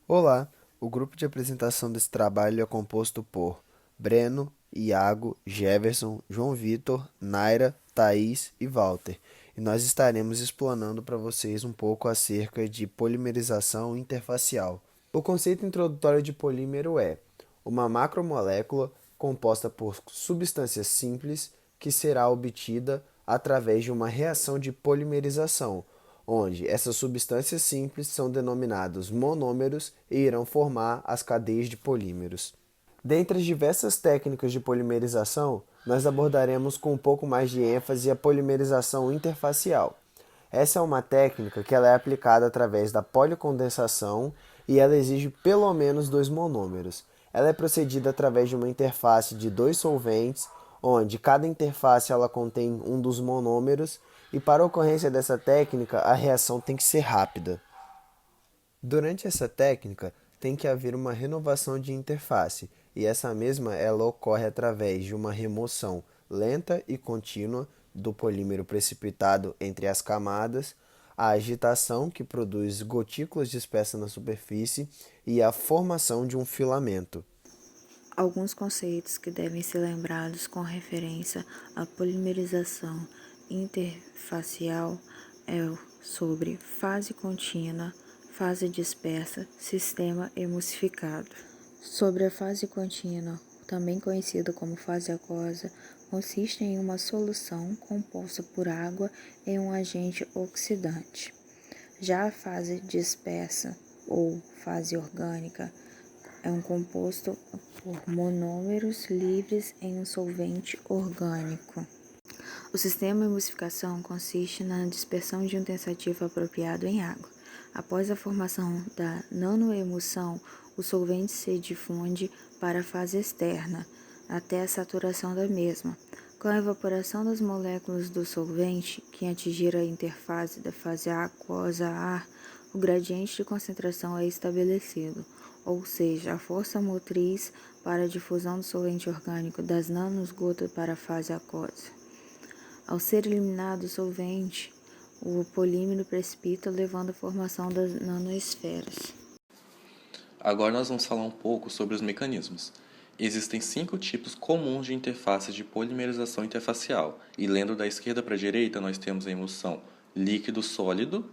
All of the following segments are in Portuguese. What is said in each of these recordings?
Olá, o grupo de apresentação desse trabalho é composto por Breno, Iago, Jefferson, João Vitor, Naira, Thaís e Walter. E nós estaremos explanando para vocês um pouco acerca de polimerização interfacial. O conceito introdutório de polímero é uma macromolécula composta por substâncias simples que será obtida através de uma reação de polimerização, onde essas substâncias simples são denominados monômeros e irão formar as cadeias de polímeros. Dentre as diversas técnicas de polimerização, nós abordaremos com um pouco mais de ênfase a polimerização interfacial. Essa é uma técnica que ela é aplicada através da policondensação e ela exige pelo menos dois monômeros. Ela é procedida através de uma interface de dois solventes, onde cada interface ela contém um dos monômeros e para a ocorrência dessa técnica a reação tem que ser rápida. Durante essa técnica, tem que haver uma renovação de interface, e essa mesma ela ocorre através de uma remoção lenta e contínua do polímero precipitado entre as camadas, a agitação que produz gotículas dispersas na superfície e a formação de um filamento. Alguns conceitos que devem ser lembrados com referência à polimerização interfacial é sobre fase contínua, fase dispersa, sistema emulsificado. Sobre a fase contínua, também conhecida como fase aquosa, consiste em uma solução composta por água e um agente oxidante. Já a fase dispersa ou fase orgânica é um composto por monômeros livres em um solvente orgânico. O sistema de emulsificação consiste na dispersão de um tensativo apropriado em água. Após a formação da nanoemulsão, o solvente se difunde para a fase externa, até a saturação da mesma. Com a evaporação das moléculas do solvente, que atingiram a interface da fase aquosa a ar, o gradiente de concentração é estabelecido, ou seja, a força motriz para a difusão do solvente orgânico das nanosgotas para a fase aquosa. Ao ser eliminado o solvente, o polímero precipita, levando à formação das nanoesferas. Agora nós vamos falar um pouco sobre os mecanismos. Existem 5 tipos comuns de interfaces de polimerização interfacial, e lendo da esquerda para a direita nós temos a emulsão líquido-sólido,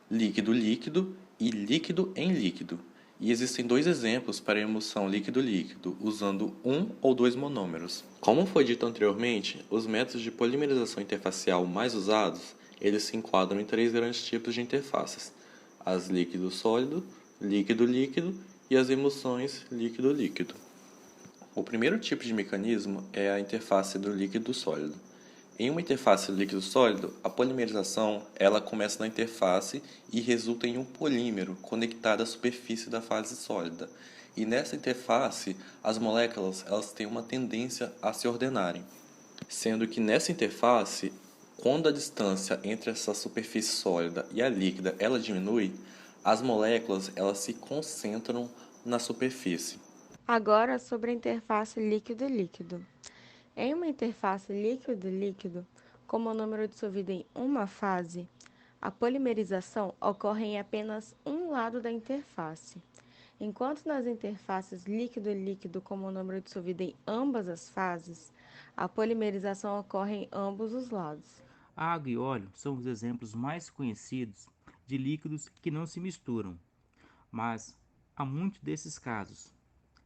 líquido-líquido e líquido em líquido. E existem dois exemplos para a emulsão líquido-líquido, usando um ou dois monômeros. Como foi dito anteriormente, os métodos de polimerização interfacial mais usados, eles se enquadram em 3 grandes tipos de interfaces: as líquido-sólido, líquido-líquido e as emulsões líquido-líquido. O primeiro tipo de mecanismo é a interface do líquido-sólido. Em uma interface líquido-sólido, a polimerização ela começa na interface e resulta em um polímero conectado à superfície da fase sólida. E nessa interface, as moléculas elas têm uma tendência a se ordenarem, sendo que nessa interface, quando a distância entre essa superfície sólida e a líquida ela diminui, as moléculas elas se concentram na superfície. Agora, sobre a interface líquido-líquido. Em uma interface líquido-líquido, com monômero dissolvido em uma fase, a polimerização ocorre em apenas um lado da interface, enquanto nas interfaces líquido-líquido com monômero dissolvido em ambas as fases, a polimerização ocorre em ambos os lados. Água e óleo são os exemplos mais conhecidos de líquidos que não se misturam, mas há muitos desses casos,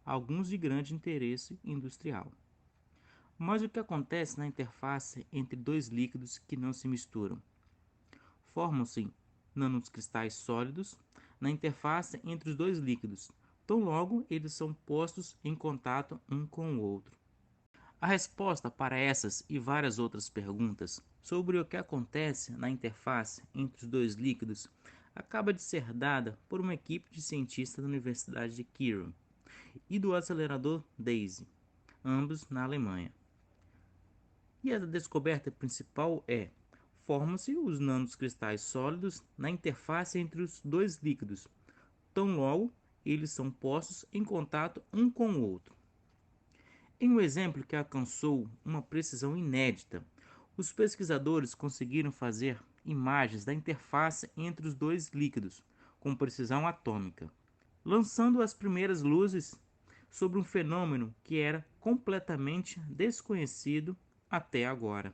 alguns de grande interesse industrial. Mas o que acontece na interface entre dois líquidos que não se misturam? Formam-se nanocristais sólidos na interface entre os dois líquidos, tão logo eles são postos em contato um com o outro. A resposta para essas e várias outras perguntas sobre o que acontece na interface entre os dois líquidos acaba de ser dada por uma equipe de cientistas da Universidade de Kiel e do acelerador DAISY, ambos na Alemanha. E a descoberta principal é: formam-se os nanocristais sólidos na interface entre os dois líquidos, tão logo eles são postos em contato um com o outro. Em um exemplo que alcançou uma precisão inédita, os pesquisadores conseguiram fazer imagens da interface entre os dois líquidos com precisão atômica. lançando as primeiras luzes sobre um fenômeno que era completamente desconhecido até agora.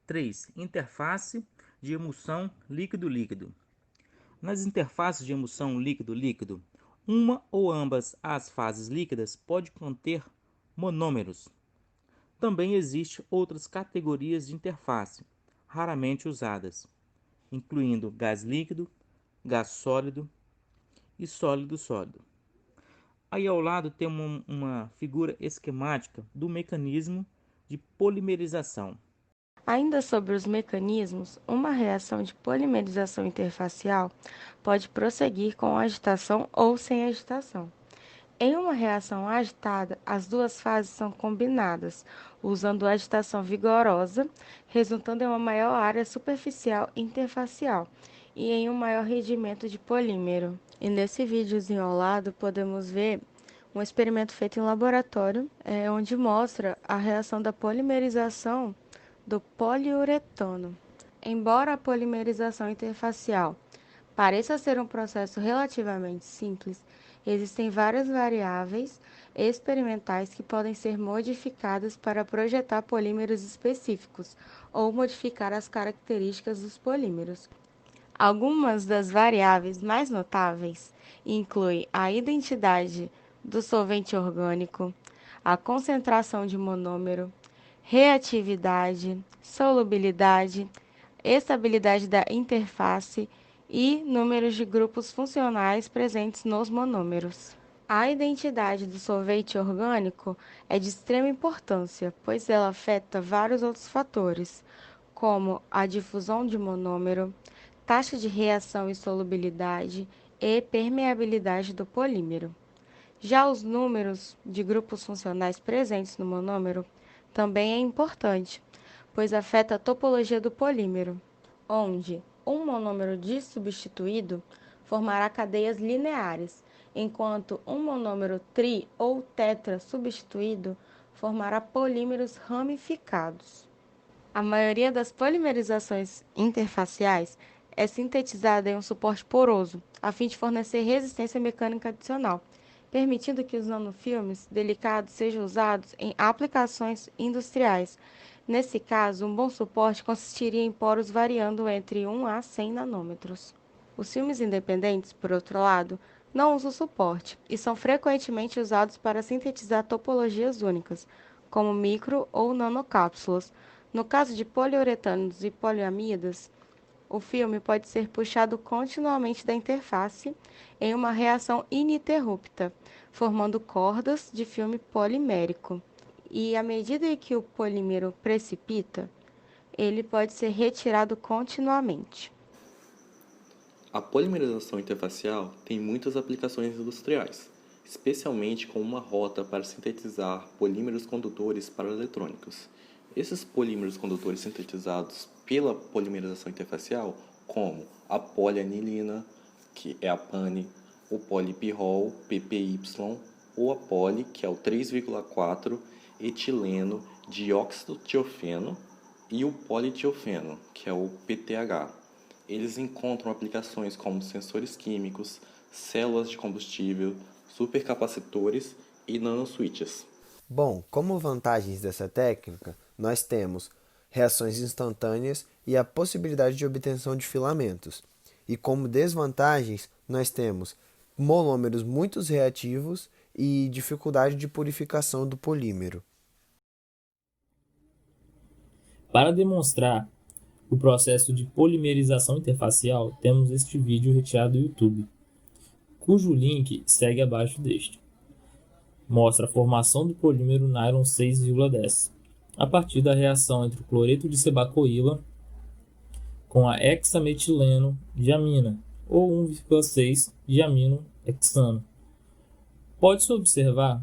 3. Interface de emulsão líquido-líquido. Nas interfaces de emulsão líquido-líquido, uma ou ambas as fases líquidas pode conter monômeros. Também existem outras categorias de interface, raramente usadas, incluindo gás líquido, gás sólido e sólido-sólido. Aí ao lado tem uma figura esquemática do mecanismo de polimerização. Ainda sobre os mecanismos, uma reação de polimerização interfacial pode prosseguir com agitação ou sem agitação. Em uma reação agitada, as duas fases são combinadas, usando agitação vigorosa, resultando em uma maior área superficial interfacial e em um maior rendimento de polímero. E nesse videozinho ao lado podemos ver um experimento feito em laboratório, onde mostra a reação da polimerização do poliuretano. Embora a polimerização interfacial pareça ser um processo relativamente simples, existem várias variáveis experimentais que podem ser modificadas para projetar polímeros específicos ou modificar as características dos polímeros. Algumas das variáveis mais notáveis incluem a identidade do solvente orgânico, a concentração de monômero, reatividade, solubilidade, estabilidade da interface e números de grupos funcionais presentes nos monômeros. A identidade do solvente orgânico é de extrema importância, pois ela afeta vários outros fatores, como a difusão de monômero, taxa de reação e solubilidade e permeabilidade do polímero. Já os números de grupos funcionais presentes no monômero também é importante, pois afeta a topologia do polímero, onde um monômero dissubstituído formará cadeias lineares, enquanto um monômero tri ou tetra substituído formará polímeros ramificados. A maioria das polimerizações interfaciais é sintetizada em um suporte poroso, a fim de fornecer resistência mecânica adicional, permitindo que os nanofilmes delicados sejam usados em aplicações industriais. Nesse caso, um bom suporte consistiria em poros variando entre 1 a 100 nanômetros. Os filmes independentes, por outro lado, não usam suporte e são frequentemente usados para sintetizar topologias únicas, como micro ou nanocápsulas. No caso de poliuretanos e poliamidas, o filme pode ser puxado continuamente da interface em uma reação ininterrupta, formando cordas de filme polimérico. E à medida que o polímero precipita, ele pode ser retirado continuamente. A polimerização interfacial tem muitas aplicações industriais, especialmente com uma rota para sintetizar polímeros condutores para eletrônicos. Esses polímeros condutores sintetizados pela polimerização interfacial, como a polianilina, que é a PANI, o polipirrol, PPY, ou a poli, que é o 3,4 etileno dióxido tiofeno, e o politiofeno, que é o PTH. Eles encontram aplicações como sensores químicos, células de combustível, supercapacitores e nanoswitches. Bom, como vantagens dessa técnica, nós temos reações instantâneas e a possibilidade de obtenção de filamentos. E como desvantagens, nós temos monômeros muito reativos e dificuldade de purificação do polímero. Para demonstrar o processo de polimerização interfacial, temos este vídeo retirado do YouTube, cujo link segue abaixo deste. Mostra a formação do polímero nylon 6,10 a partir da reação entre o cloreto de sebacoíla com a hexametileno diamina ou 1,6 diamino hexano. Pode-se observar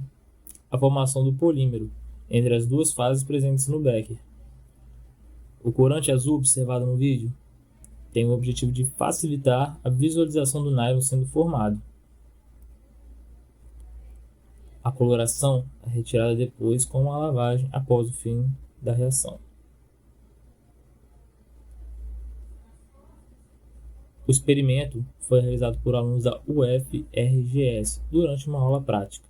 a formação do polímero entre as duas fases presentes no becker. O corante azul observado no vídeo tem o objetivo de facilitar a visualização do nylon sendo formado. A coloração é retirada depois com a lavagem após o fim da reação. O experimento foi realizado por alunos da UFRGS durante uma aula prática.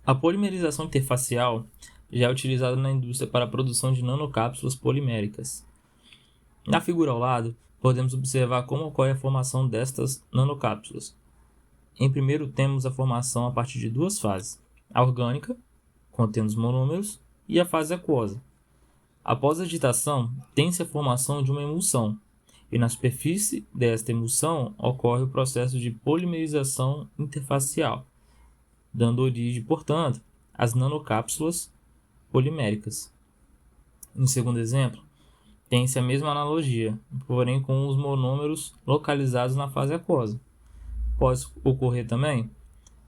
A polimerização interfacial já é utilizada na indústria para a produção de nanocápsulas poliméricas. Na figura ao lado, podemos observar como ocorre a formação destas nanocápsulas. Em primeiro, temos a formação a partir de duas fases: a orgânica, contendo os monômeros, e a fase aquosa. Após a agitação, tem-se a formação de uma emulsão, e na superfície desta emulsão ocorre o processo de polimerização interfacial, dando origem, portanto, às nanocápsulas poliméricas. No segundo exemplo, tem-se a mesma analogia, porém com os monômeros localizados na fase aquosa. Pode ocorrer também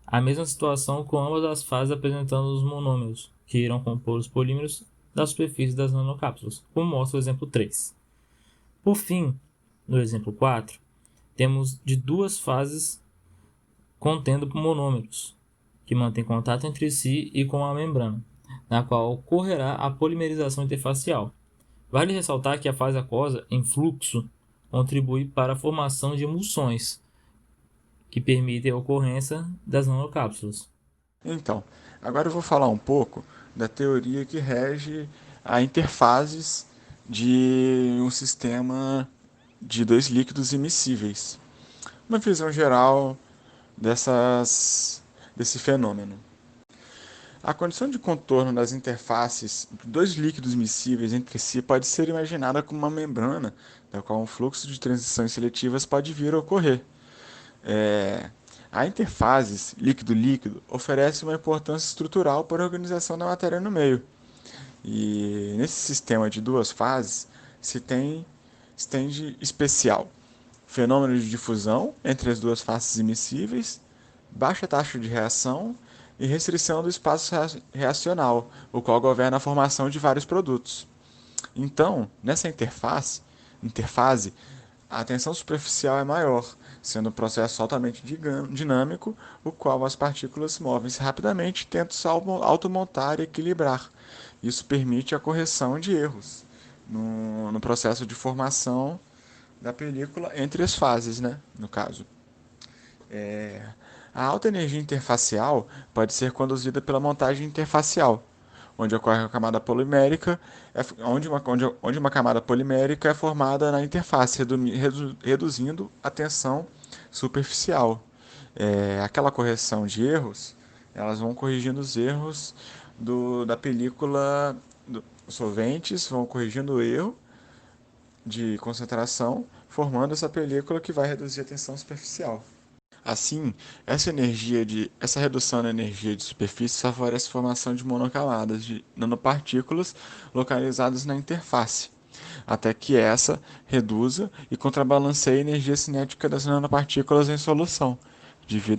a mesma situação com ambas as fases apresentando os monômeros, que irão compor os polímeros da superfície das nanocápsulas, como mostra o exemplo 3. Por fim, no exemplo 4, temos de duas fases contendo monômeros, que mantêm contato entre si e com a membrana, na qual ocorrerá a polimerização interfacial. Vale ressaltar que a fase aquosa, em fluxo, contribui para a formação de emulsões, que permitem a ocorrência das nanocápsulas. Então, agora eu vou falar um pouco da teoria que rege a interfaces de um sistema de dois líquidos immiscíveis. Uma visão geral desse fenômeno. A condição de contorno das interfaces de dois líquidos miscíveis entre si pode ser imaginada como uma membrana, da qual um fluxo de transições seletivas pode vir a ocorrer. A interfaces líquido-líquido oferece uma importância estrutural para a organização da matéria no meio. E nesse sistema de duas fases se estende especial fenômeno de difusão entre as duas faces immiscíveis, baixa taxa de reação e restrição do espaço reacional, o qual governa a formação de vários produtos. Então, nessa interface, a tensão superficial é maior, sendo um processo altamente dinâmico, o qual as partículas movem-se rapidamente e tentam se automontar e equilibrar. Isso permite a correção de erros no processo de formação da película entre as fases, no caso. A alta energia interfacial pode ser conduzida pela montagem interfacial, onde ocorre a camada polimérica, onde uma camada polimérica é formada na interface, reduzindo a tensão superficial. Aquela correção de erros, elas vão corrigindo os erros da película, os solventes vão corrigindo o erro de concentração, formando essa película que vai reduzir a tensão superficial. Assim, essa redução da energia de superfície favorece a formação de monocamadas de nanopartículas localizadas na interface, até que essa reduza e contrabalanceie a energia cinética das nanopartículas em solução,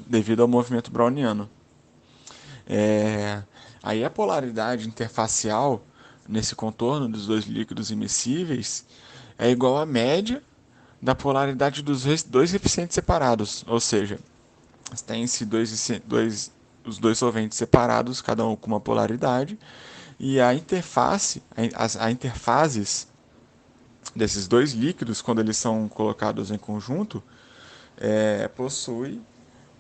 devido ao movimento browniano. Aí a polaridade interfacial nesse contorno dos dois líquidos immiscíveis é igual à média da polaridade dos dois recipientes separados, ou seja, tem-se os dois solventes separados, cada um com uma polaridade, e a interfaces desses dois líquidos, quando eles são colocados em conjunto, possui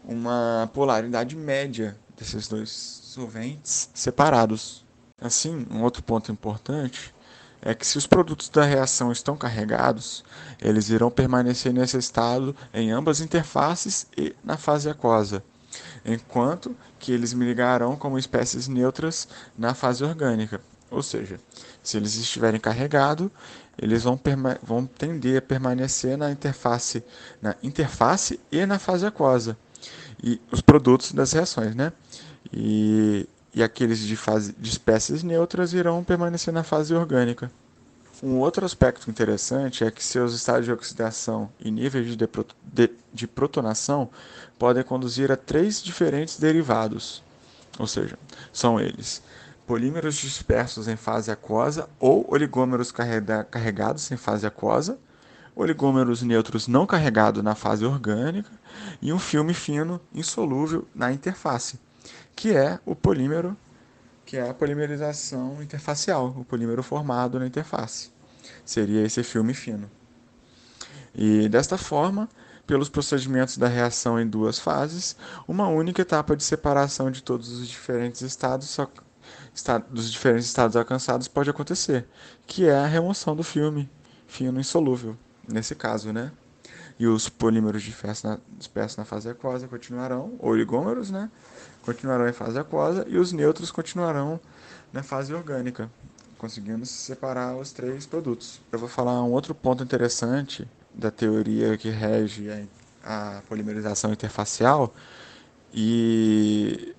uma polaridade média desses dois solventes separados. Assim, um outro ponto importante é que se os produtos da reação estão carregados, eles irão permanecer nesse estado em ambas interfaces e na fase aquosa, enquanto que eles migrarão como espécies neutras na fase orgânica. Ou seja, se eles estiverem carregados, eles vão tender a permanecer na interface e na fase aquosa, e os produtos das reações, E aqueles de espécies neutras irão permanecer na fase orgânica. Um outro aspecto interessante é que seus estados de oxidação e níveis de protonação podem conduzir a 3 diferentes derivados, ou seja, são eles: polímeros dispersos em fase aquosa ou oligômeros carregados em fase aquosa, oligômeros neutros não carregados na fase orgânica e um filme fino insolúvel na interface, que é a polimerização interfacial, o polímero formado na interface. Seria esse filme fino. E desta forma, pelos procedimentos da reação em duas fases, uma única etapa de separação de todos os diferentes dos diferentes estados alcançados pode acontecer, que é a remoção do filme fino insolúvel, nesse caso, né? E os polímeros dispersos na fase aquosa continuarão, ou oligômeros, né? Continuarão em fase aquosa, e os nêutrons continuarão na fase orgânica, conseguindo separar os três produtos. Eu vou falar um outro ponto interessante da teoria que rege a polimerização interfacial e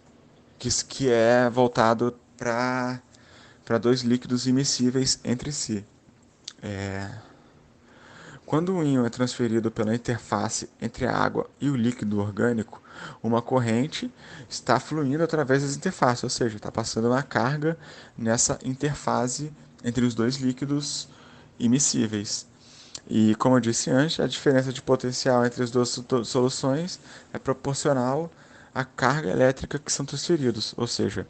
que é voltado para dois líquidos immiscíveis entre si. Quando o íon é transferido pela interface entre a água e o líquido orgânico, uma corrente está fluindo através das interfaces, ou seja, está passando uma carga nessa interface entre os dois líquidos immiscíveis. E, como eu disse antes, a diferença de potencial entre as duas soluções é proporcional à carga elétrica que são transferidos, ou seja,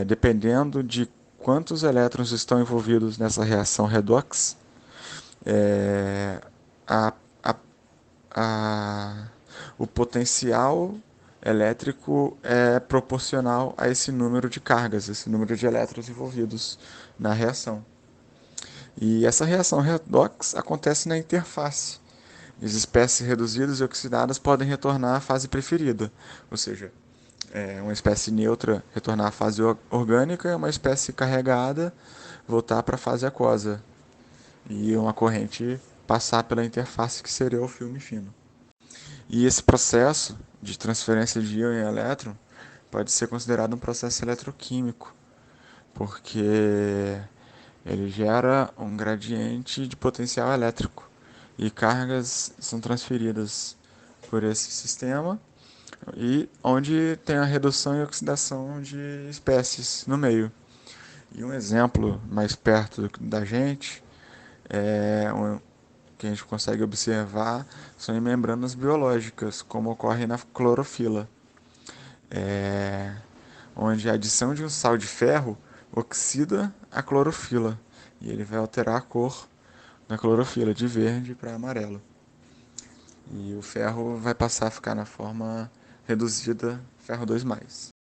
dependendo de quantos elétrons estão envolvidos nessa reação redox, a, a, o potencial elétrico é proporcional a esse número de cargas, esse número de elétrons envolvidos na reação. E essa reação redox acontece na interface. As espécies reduzidas e oxidadas podem retornar à fase preferida, ou seja, uma espécie neutra retornar à fase orgânica e uma espécie carregada voltar para a fase aquosa. E uma corrente passar pela interface que seria o filme fino. E esse processo de transferência de íon em elétron pode ser considerado um processo eletroquímico, porque ele gera um gradiente de potencial elétrico e cargas são transferidas por esse sistema e onde tem a redução e oxidação de espécies no meio. E um exemplo mais perto da gente que a gente consegue observar são em membranas biológicas, como ocorre na clorofila, onde a adição de um sal de ferro oxida a clorofila e ele vai alterar a cor da clorofila de verde para amarelo. E o ferro vai passar a ficar na forma reduzida ferro 2+.